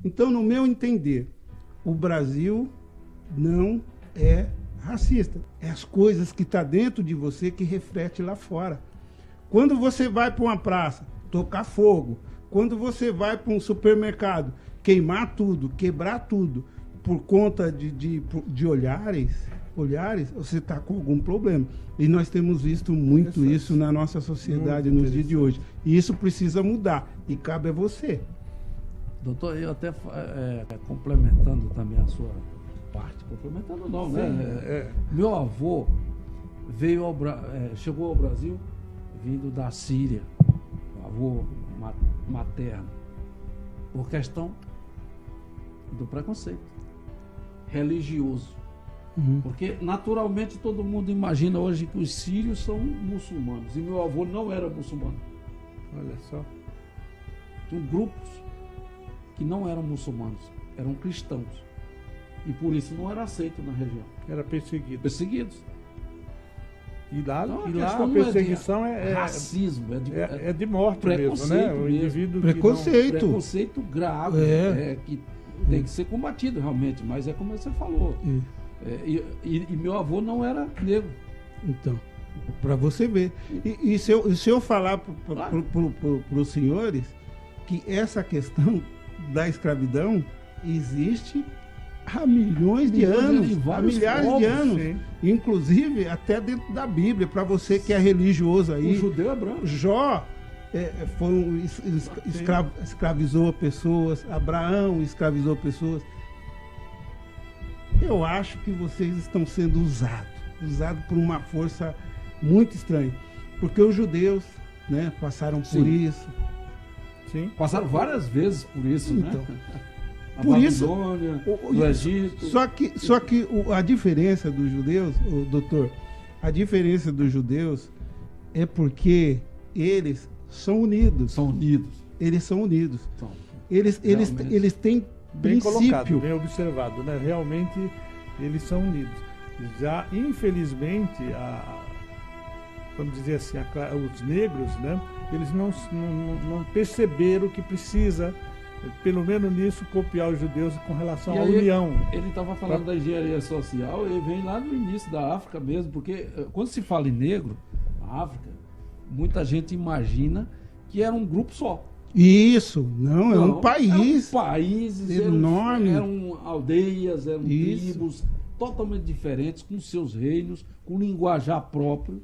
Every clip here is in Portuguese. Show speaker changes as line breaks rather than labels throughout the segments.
Então, no meu entender, o Brasil não é racista. É as coisas que estão dentro de você que reflete lá fora. Quando você vai para uma praça, tocar fogo. Quando você vai para um supermercado, queimar tudo, quebrar tudo, por conta de olhares, você está com algum problema. E nós temos visto muito isso na nossa sociedade nos dias de hoje. E isso precisa mudar. E cabe a você.
Doutor, eu até complementando também a sua parte, complementando não, sim, né? Meu avô chegou ao Brasil vindo da Síria, meu avô materno, por questão do preconceito religioso. Porque naturalmente todo mundo imagina hoje que os sírios são muçulmanos, e meu avô não era muçulmano.
Olha só.
Tinham grupos que não eram muçulmanos, eram cristãos. E por isso não era aceito na região.
Era perseguido.
Perseguidos.
E lá,
Então,
a perseguição é
racismo,
é de morte mesmo, né? O indivíduo
preconceito grave, que tem que ser combatido realmente, mas é como você falou. E meu avô não era negro.
Então, para você ver. E se eu falar para os senhores que essa questão da escravidão existe há milhões de anos, há milhares de anos, sim. Inclusive até dentro da Bíblia, para você que é religioso aí.
O judeu é branco.
Jó escravizou pessoas, Abraão escravizou pessoas. Eu acho que vocês estão sendo usados por uma força muito estranha, porque os judeus, né, passaram por isso.
Sim. Passaram várias vezes por isso,
então,
né?
Por isso,
do Egito.
Só que a diferença dos judeus, doutor, a diferença dos judeus é porque eles são unidos. Eles são unidos. Eles têm
bem
princípio.
Colocado, bem observado, né? Realmente eles são unidos. Já, infelizmente, vamos dizer assim, os negros, né? Eles não perceberam que precisa, pelo menos nisso, copiar os judeus com relação à união.
Ele estava falando da engenharia social, ele vem lá no início da África mesmo, porque quando se fala em negro, na África, muita gente imagina que era um grupo só.
Isso, não, é um país.
Eram países
enorme.
Eram aldeias, eram tribos totalmente diferentes, com seus reinos, com linguajar próprio.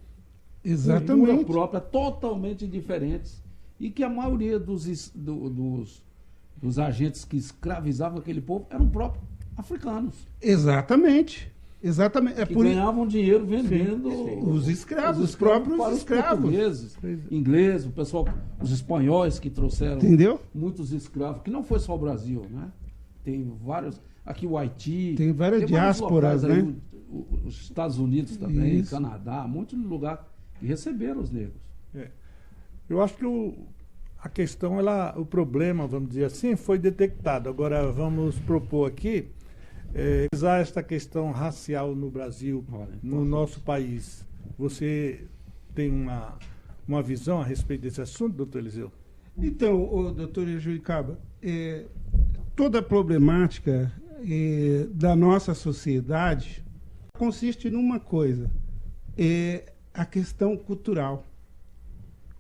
Exatamente.
Cultura própria, totalmente diferentes. E que a maioria dos agentes que escravizavam aquele povo eram próprios africanos.
Exatamente.
Que ganhavam dinheiro vendendo
os escravos, os próprios
para os
escravos.
Portugueses, ingleses, o pessoal, os espanhóis que trouxeram muitos escravos, que não foi só o Brasil, né? Tem vários, aqui o Haiti,
tem várias diásporas, né?
Aí, os Estados Unidos também, Canadá, muitos lugares que receberam os negros.
Eu acho que a questão, o problema, vamos dizer assim, foi detectado. Agora vamos propor aqui usar esta questão racial no Brasil, no nosso país. Você tem uma visão a respeito desse assunto, doutor Eliseu?
Então, doutor Juricaba, toda a problemática da nossa sociedade consiste numa coisa, a questão cultural.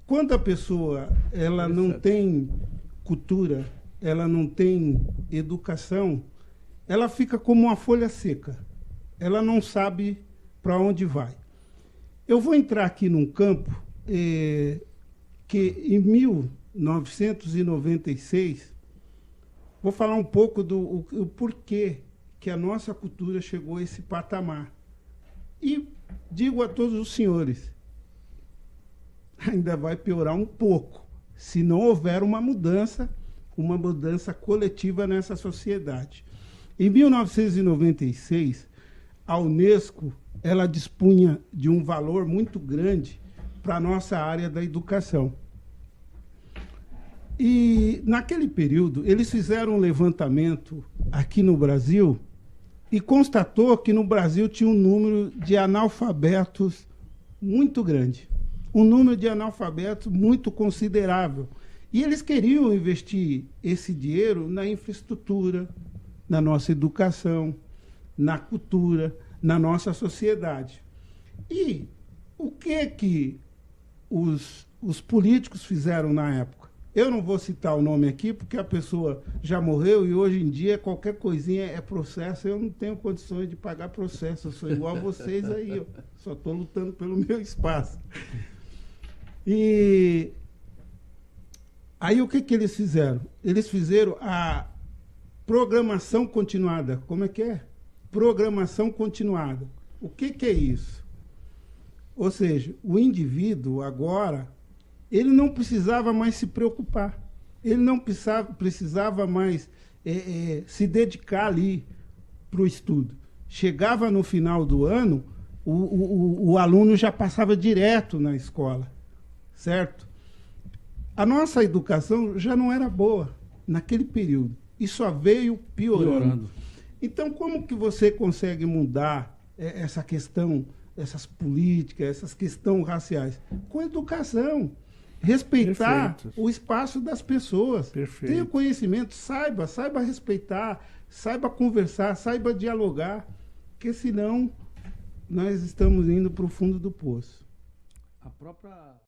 Quando a pessoa não tem cultura, ela não tem educação, ela fica como uma folha seca. Ela não sabe para onde vai. Eu vou entrar aqui num campo que em 1996, vou falar um pouco do porquê que a nossa cultura chegou a esse patamar. E digo a todos os senhores, ainda vai piorar um pouco, se não houver uma mudança coletiva nessa sociedade. Em 1996, a Unesco ela dispunha de um valor muito grande para a nossa área da educação. E, naquele período, eles fizeram um levantamento aqui no Brasil e constatou que no Brasil tinha um número de analfabetos muito grande. Um número de analfabetos muito considerável. E eles queriam investir esse dinheiro na infraestrutura, na nossa educação, na cultura, na nossa sociedade. E o que os políticos fizeram na época? Eu não vou citar o nome aqui, porque a pessoa já morreu e hoje em dia qualquer coisinha é processo. Eu não tenho condições de pagar processo, eu sou igual a vocês aí, ó. Só estou lutando pelo meu espaço. E aí o que eles fizeram? Eles fizeram a programação continuada. Como é que é? Programação continuada. O que é isso? Ou seja, o indivíduo agora, ele não precisava mais se preocupar. Ele não precisava mais se dedicar ali para o estudo. Chegava no final do ano, o aluno já passava direto na escola, certo? A nossa educação já não era boa naquele período. E só veio piorando. Então, como que você consegue mudar essa questão, essas políticas, essas questões raciais? Com educação. Respeitar
Perfeito.
o espaço das pessoas.
Perfeito.
Tenha conhecimento, saiba respeitar, saiba conversar, saiba dialogar, porque senão nós estamos indo para o fundo do poço.
A própria